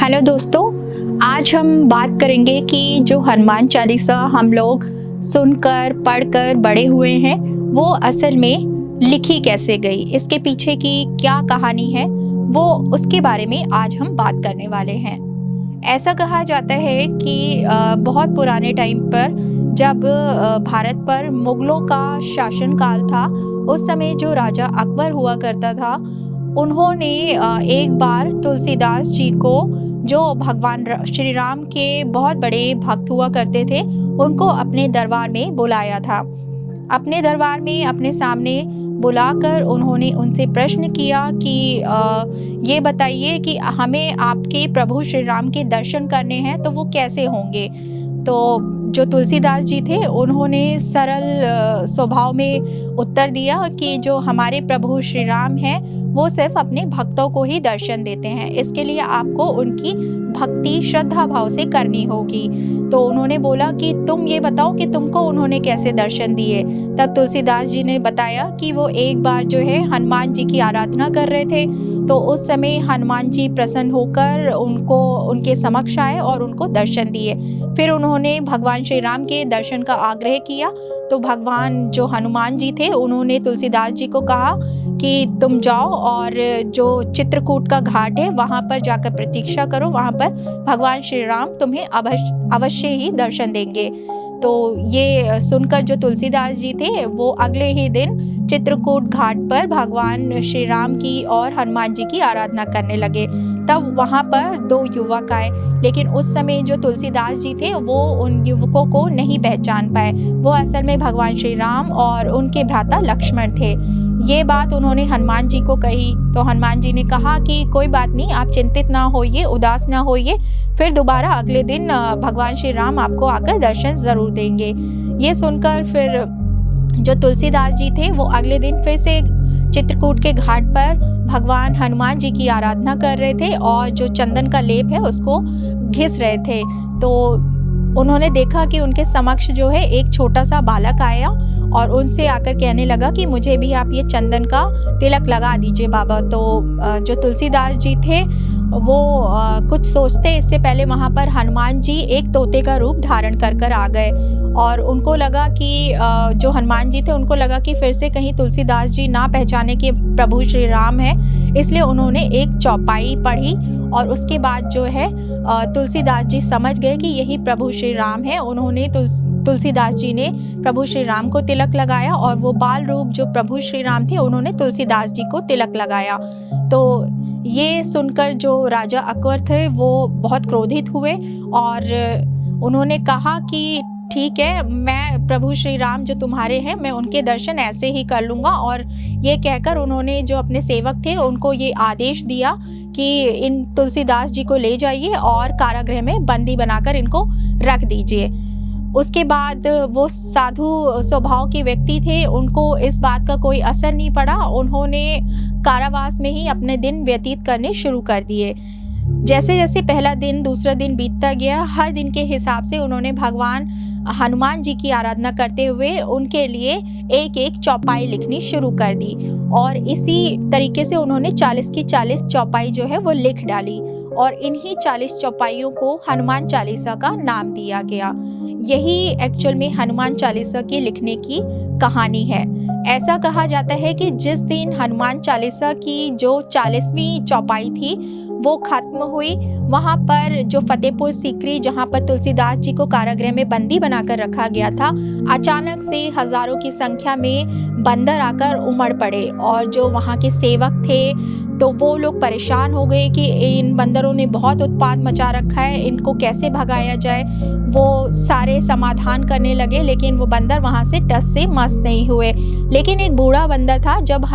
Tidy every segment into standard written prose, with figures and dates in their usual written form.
Hello दोस्तों, आज हम बात करेंगे कि जो हनुमान चालीसा हम लोग सुनकर पढ़कर बड़े हुए हैं, वो असल में लिखी कैसे गई, इसके पीछे की क्या कहानी है, वो उसके बारे में आज हम बात करने वाले हैं। ऐसा कहा जाता है कि बहुत पुराने टाइम पर जब भारत पर मुगलों का शासनकाल था, उस समय जो राजा अकबर हुआ करता था, उन्होंने एक बार तुलसीदास जी को, जो भगवान श्री राम के बहुत बड़े भक्त हुआ करते थे, उनको अपने दरबार में बुलाया था। अपने दरबार में अपने सामने बुलाकर उन्होंने उनसे प्रश्न किया कि ये बताइए कि हमें आपके प्रभु श्री राम के दर्शन करने हैं, तो वो कैसे होंगे। तो जो तुलसीदास जी थे, उन्होंने सरल स्वभाव में उत्तर दिया कि जो हमारे प्रभु श्री राम हैं, वो सिर्फ अपने भक्तों को ही दर्शन देते हैं, इसके लिए आपको उनकी भक्ति श्रद्धा भाव से करनी होगी। तो उन्होंने बोला कि तुम ये बताओ कि तुमको उन्होंने कैसे दर्शन दिए। तब तुलसीदास जी ने बताया कि वो एक बार जो है हनुमान जी की आराधना कर रहे थे, तो उस समय हनुमान जी प्रसन्न होकर उनके समक्ष आए और उनको दर्शन दिए। फिर उन्होंने भगवान श्री राम के दर्शन का आग्रह किया, तो भगवान जो हनुमान जी थे, उन्होंने तुलसीदास जी को कहा कि तुम जाओ और जो चित्रकूट का घाट है, वहाँ पर जाकर प्रतीक्षा करो, वहाँ पर भगवान श्री राम तुम्हें अवश्य ही दर्शन देंगे। तो ये सुनकर जो तुलसीदास जी थे, वो अगले ही दिन चित्रकूट घाट पर भगवान श्री राम की और हनुमान जी की आराधना करने लगे। तब वहाँ पर 2 युवक आए, लेकिन उस समय जो तुलसीदास जी थे, वो उन युवकों को नहीं पहचान पाए। वो असल में भगवान श्री राम और उनके भ्राता लक्ष्मण थे। ये बात उन्होंने हनुमान जी को कही, तो हनुमान जी ने कहा कि कोई बात नहीं, आप चिंतित ना होइए, उदास ना होइए, फिर दोबारा अगले दिन भगवान श्री राम आपको आकर दर्शन ज़रूर देंगे। ये सुनकर फिर जो तुलसीदास जी थे, वो अगले दिन फिर से चित्रकूट के घाट पर भगवान हनुमान जी की आराधना कर रहे थे और जो चंदन का लेप है उसको घिस रहे थे। तो उन्होंने देखा कि उनके समक्ष जो है एक छोटा सा बालक आया और उनसे आकर कहने लगा कि मुझे भी आप ये चंदन का तिलक लगा दीजिए बाबा। तो जो तुलसीदास जी थे, वो कुछ सोचते इससे पहले वहाँ पर हनुमान जी एक तोते का रूप धारण कर आ गए और उनको लगा कि जो हनुमान जी थे, उनको लगा कि फिर से कहीं तुलसीदास जी ना पहचाने कि प्रभु श्री राम है, इसलिए उन्होंने एक चौपाई पढ़ी और उसके बाद जो है तुलसीदास जी समझ गए कि यही प्रभु श्री राम है। उन्होंने तुलसीदास जी ने प्रभु श्री राम को तिलक लगाया और वो बाल रूप जो प्रभु श्री राम थे, उन्होंने तुलसीदास जी को तिलक लगाया। तो ये सुनकर जो राजा अकबर थे, वो बहुत क्रोधित हुए और उन्होंने कहा कि ठीक है, मैं प्रभु श्री राम जो तुम्हारे हैं, मैं उनके दर्शन ऐसे ही कर लूँगा। और ये कहकर उन्होंने जो अपने सेवक थे, उनको ये आदेश दिया कि इन तुलसीदास जी को ले जाइए और कारागृह में बंदी बनाकर इनको रख दीजिए। उसके बाद वो साधु स्वभाव के व्यक्ति थे, उनको इस बात का कोई असर नहीं पड़ा। उन्होंने कारावास में ही अपने दिन व्यतीत करने शुरू कर दिए। जैसे जैसे पहला दिन दूसरा दिन बीतता गया, हर दिन के हिसाब से उन्होंने भगवान हनुमान जी की आराधना करते हुए उनके लिए एक एक चौपाई लिखनी शुरू कर दी और इसी तरीके से उन्होंने 40 की 40 चौपाई जो है वो लिख डाली और इन्हीं 40 चौपाइयों को हनुमान चालीसा का नाम दिया गया। यही एक्चुअल में हनुमान चालीसा के लिखने की कहानी है। ऐसा कहा जाता है कि जिस दिन हनुमान चालीसा की जो 40वीं चौपाई थी वो खत्म हुई, वहाँ पर जो फतेहपुर सीकरी, जहाँ पर तुलसीदास जी को कारागृह में बंदी बनाकर रखा गया था, अचानक से हजारों की संख्या में बंदर आकर उमड़ पड़े और जो वहाँ के सेवक थे, तो वो लोग परेशान हो गए कि इन बंदरों ने बहुत उत्पात मचा रखा है, इनको कैसे भगाया जाए। वो सारे समाधान करने लगे, लेकिन वो बंदर वहाँ से टस से मस नहीं हुए। लेकिन एक बूढ़ा बंदर था, जब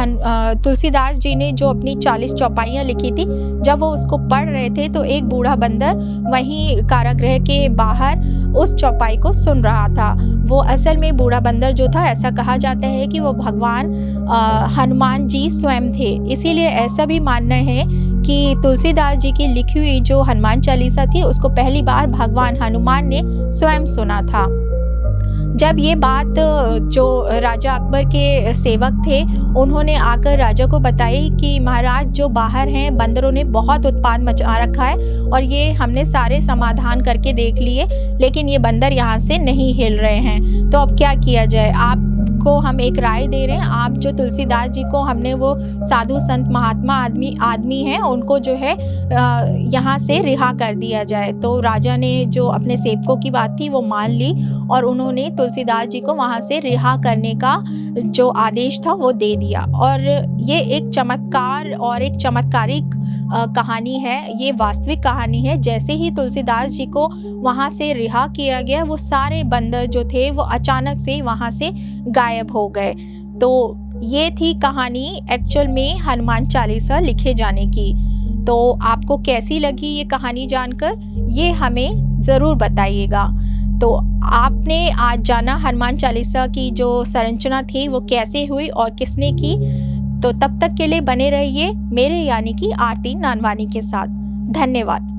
तुलसीदास जी ने जो अपनी 40 चौपाइयाँ लिखी थी, जब वो उसको पढ़ रहे थे, तो एक बूढ़ा बंदर वहीं कारागृह के बाहर उस चौपाई को सुन रहा था। वो असल में बूढ़ा बंदर जो था, ऐसा कहा जाता है कि वो भगवान हनुमान जी स्वयं थे। इसीलिए ऐसा भी मानना है कि तुलसीदास जी की लिखी हुई जो हनुमान चालीसा थी, उसको पहली बार भगवान हनुमान ने स्वयं सुना था। जब ये बात जो राजा अकबर के सेवक थे, उन्होंने आकर राजा को बताई कि महाराज जो बाहर हैं बंदरों ने बहुत उत्पात मचा रखा है और ये हमने सारे समाधान करके देख लिए, लेकिन ये बंदर यहाँ से नहीं हिल रहे हैं। तो अब क्या किया जाए? आपको हम एक राय दे रहे हैं, आप जो तुलसीदास जी को हमने वो साधु संत महात्मा आदमी हैं उनको जो है यहाँ से रिहा कर दिया जाए। तो राजा ने जो अपने सेवकों की बात थी वो मान ली और उन्होंने तुलसीदास जी को वहाँ से रिहा करने का जो आदेश था वो दे दिया। और ये एक चमत्कार और एक चमत्कारिक कहानी है, ये वास्तविक कहानी है। जैसे ही तुलसीदास जी को वहाँ से रिहा किया गया, वो सारे बंदर जो थे वो अचानक से वहाँ से गायब हो गए। तो ये थी कहानी एक्चुअल में हनुमान चालीसा लिखे जाने की। तो आपको कैसी लगी ये कहानी जानकर, ये हमें ज़रूर बताइएगा। तो आपने आज जाना हनुमान चालीसा की जो संरचना थी वो कैसे हुई और किसने की। तो तब तक के लिए बने रहिए मेरे यानी कि आरती नानवानी के साथ। धन्यवाद।